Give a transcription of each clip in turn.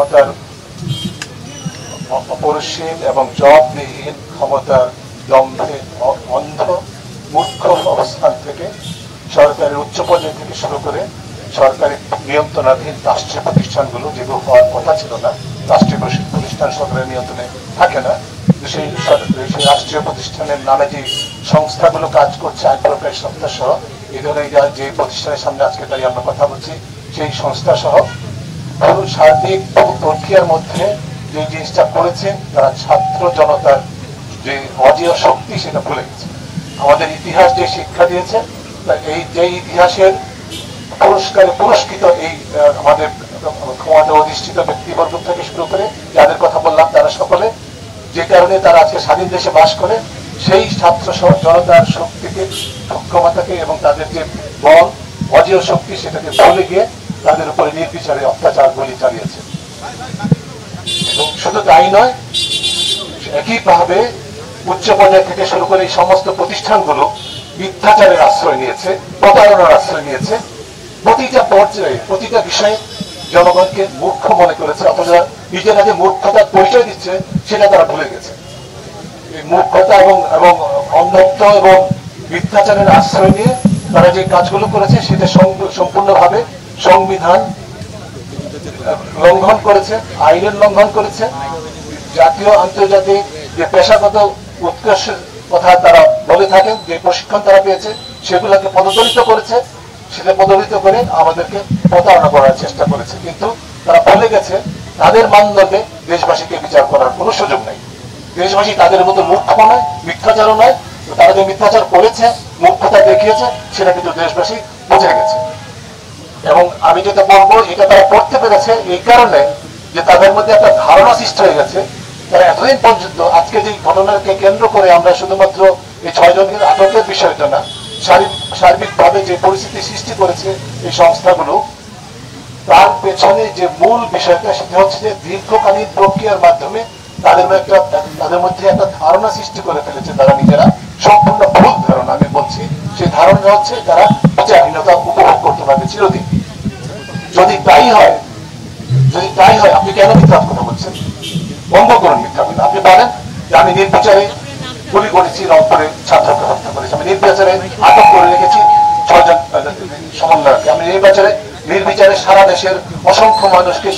ক্ষমতার অপরিসীম এবং জবাবদিহিহীন ক্ষমতার দম্ভে অন্ধ মূর্খ অবস্থান থেকে সরকারের উচ্চ পর্যায় থেকে শুরু করে সরকারি নিয়ন্ত্রণাধীন রাষ্ট্রীয় প্রতিষ্ঠানগুলো যেগুলো হওয়ার কথা ছিল না, রাষ্ট্রীয় প্রতিষ্ঠান সরকারের নিয়ন্ত্রণে থাকে না, সেই রাষ্ট্রীয় প্রতিষ্ঠানের নামে যে সংস্থাগুলো কাজ করছে আইনপ্রয়োগ সংস্থা সহ এই ধরনের যে প্রতিষ্ঠানের সামনে আজকে দাঁড়িয়ে আমরা কথা বলছি সেই সংস্থা সহ পুরো সার্বিক প্রক্রিয়ার মধ্যে যে জিনিসটা করেছে তারা ছাত্র জনতার যে অজেয় শক্তি সেটা ভুলে গেছে। আমাদের ইতিহাস যে শিক্ষা দিয়েছে এই যে ইতিহাসের পুরস্কারে পুরস্কৃত এই আমাদের ক্ষমতা অধিষ্ঠিত ব্যক্তিবর্গ থেকে শুরু করে যাদের কথা বললাম তারা সকলে যে কারণে তারা আজকে স্বাধীন দেশে বাস করে সেই ছাত্র জনতার শক্তিকে সক্ষমতাকে এবং তাদের যে বল অজেয় শক্তি সেটাকে ভুলে গিয়ে তাদের উপরে নির্বিচারে অত্যাচার গুলি চালিয়েছে। এবং শুধু তাই নয়, একইভাবে উচ্চ পর্যায় থেকে শুরু করে এই সমস্ত প্রতিষ্ঠানগুলো মিথ্যাচারের আশ্রয় নিয়েছে, প্রতারণার আশ্রয় নিয়েছে, প্রতিটা পর্যায়ে প্রতিটা বিষয়ে জনগণকে মূর্খ মনে করেছে, অথচ নিজেরা যে মূর্খতার পরিচয় দিচ্ছে সেটা তারা ভুলে গেছে। এই মূর্খতা এবং অন্ধত্ব এবং মিথ্যাচারের আশ্রয় নিয়ে তারা যে কাজগুলো করেছে সেটা সম্পূর্ণভাবে সংবিধান লঙ্ঘন করেছে, আইনের লঙ্ঘন করেছে, জাতীয় আন্তর্জাতিক যে পেশাগত উৎকর্ষের কথা তারা বলে থাকেন, যে প্রশিক্ষণ তারা পেয়েছে সেগুলোকে পদদলিত করেছে, সেটা পদদলিত করে আমাদেরকে প্রতারণা করার চেষ্টা করেছে। কিন্তু তারা ভুলে গেছে তাদের মানদণ্ডে দেশবাসীকে বিচার করার কোনো সুযোগ নেই। দেশবাসী তাদের মতো মূর্খ নয়, মিথ্যাচারও নয়, তারা যে মিথ্যাচার করেছে, মূর্খতা দেখিয়েছে সেটা কিন্তু দেশবাসী বুঝে গেছে। এবং আমি যেটা বলবো এটা তারা করতে পেরেছে এই কারণে যে তাদের মধ্যে একটা ধারণা সৃষ্টি হয়ে গেছে। তারা এতদিন পর্যন্ত আজকে যে ঘটনাকে কেন্দ্র করে আমরা শুধুমাত্র এই 6 জনকে আটকের বিষয়টা না, সার্বিকভাবে যে পরিস্থিতি সৃষ্টি করেছে এই সংস্থাগুলো, তার পেছনে যে মূল বিষয়টা সেটা হচ্ছে যে দীর্ঘকালীন প্রক্রিয়ার মাধ্যমে তাদের মধ্যে একটা ধারণা সৃষ্টি করে ফেলেছে। তারা নিজেরা সম্পূর্ণ ভুল ধারণা, আমি বলছি সেই ধারণা হচ্ছে তারা বিচারহীনতা উপভোগ করতে পারবে চিরদিন। যদি তাই হয় আপনি কেন মিথ্যা কথা বলছেন? বন্ধ করুন মিথ্যা কথা। আপনি বলেন যে আমি নির্বিচারে গুলি করেছি, রংপুরে ছাত্রকে হত্যা করেছি, আমি নির্বিচারে আটক করে রেখেছি 6 জন সমন্বয়কে, আমি নির্বিচারে সারা দেশের অসংখ্য মানুষকে,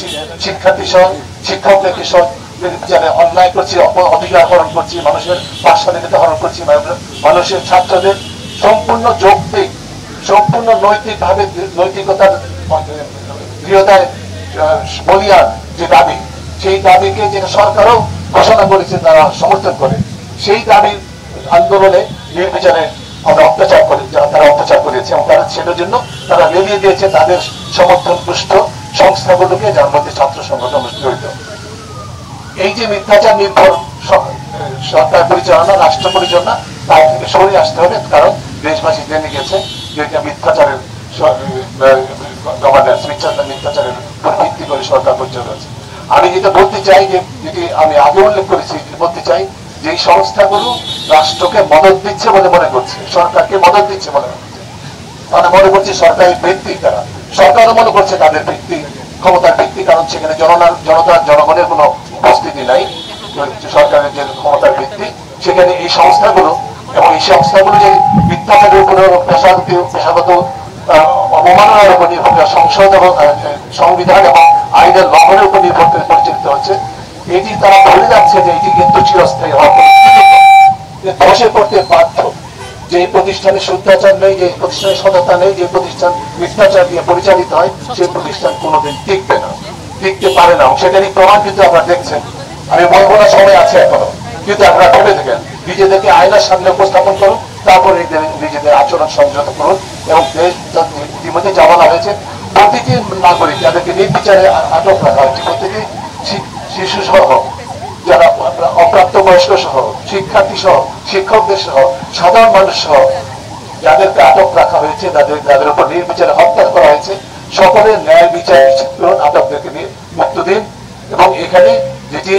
শিক্ষার্থী সহ শিক্ষকদেরকে সহ নির্বিচারে অন্যায় করছি, অধিকার হরণ করছি, মানুষের স্বাধীনতা হরণ করছি, মানুষের ছাত্রদের সম্পূর্ণ যৌক্তিক, সম্পূর্ণ নৈতিকভাবে নৈতিকতার দৃঢ়তায় বলিয়ান যে দাবি, সেই দাবিকে যেটা সরকারও ঘোষণা করেছে তারা সমর্থন করে, সেই দাবির আন্দোলনে নির্বিচারে আমরা তারা অত্যাচার করেছে এবং তারা সেটার জন্য তারা লেলিয়ে দিয়েছে তাদের সমর্থন পুষ্ট সংস্থাগুলোকে, যার মধ্যে ছাত্র সংগঠন জড়িত। এই যে মিথ্যাচার নির্ভর সরকার পরিচালনা, রাষ্ট্র পরিচালনা, তার থেকে সরে আসতে হবে, কারণ দেশবাসী জেনে গেছে যে এটা মিথ্যাচারের গভর্নেন্স, মিথ্যাচারের উপর ভিত্তি করে সরকার পরিচালনা হচ্ছে। আমি যেটা বলতে চাই, যে যেটি আমি আগে উল্লেখ করেছি, বলতে চাই যে এই সংস্থাগুলো রাষ্ট্রকে মদত দিচ্ছে বলে মনে করছে, সরকারকে মদত দিচ্ছে বলে মনে করছে। তারা মনে করছে সরকারি ভিত্তি, তারা সরকারও মনে করছে তাদের ভিত্তি, ক্ষমতার ভিত্তি, কারণ সেখানে জনগণের কোনো উপস্থিতি নাই। সরকারের যে ক্ষমতার ভিত্তি সেখানে এই সংস্থাগুলো এবং এই সংস্থাগুলো যে মিথ্যাচারের উপরে পেশাগত অবমাননার উপর নির্ভর করে সংসদ এবং সংবিধান এবং আইনের লঙ্ঘনের উপর নির্ভর করে পরিচালিত হচ্ছে, এটি তারা ভুলে যাচ্ছে যে এটি কিন্তু চিরস্থায়ী হওয়া ধসে পড়তে বাধ্য। যে প্রতিষ্ঠানে শুদ্ধাচার নেই, যে প্রতিষ্ঠানে সততা নেই, যে প্রতিষ্ঠান মিথ্যাচার দিয়ে পরিচালিত হয়, সেই প্রতিষ্ঠান কোনোদিন টিকবে না, টিকতে পারে না। সেটারই প্রমাণ কিন্তু আপনারা দেখছেন। আমি বলবো না সময় আছে এখনো, কিন্তু আপনারা ভেবে থাকেন, নিজেদেরকে আয়নার সামনে উপস্থাপন করুন, তারপরে নিজেদের আচরণ সংযত করুন। এবং দেশ ইতিমধ্যে জামানা হয়েছে, প্রতিটি নাগরিক যাদেরকে নির্বিচারে আটক রাখা হয়েছে, প্রতিটি শিশু সহ, যারা অপ্রাপ্ত বয়স্ক সহ, শিক্ষার্থী সহ, শিক্ষকদের সহ, সাধারণ মানুষ সহ যাদেরকে আটক রাখা হয়েছে, যাদের উপর নির্বিচারে হত্যা করা হয়েছে, সকলের ন্যায় বিচার নিশ্চিত করুন, আটকদেরকে মুক্ত দিন। এবং এখানে যেটি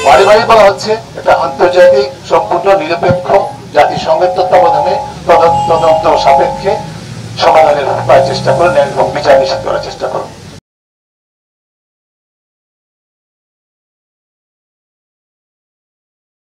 বারে বারে বলা হচ্ছে, এটা আন্তর্জাতিক সম্পূর্ণ নিরপেক্ষ জাতিসংঘের তত্ত্বাবধানে তদন্ত সাপেক্ষে সমাধানের উপায় চেষ্টা করুন এবং বিচার নিশ্চিত করার চেষ্টা করুন।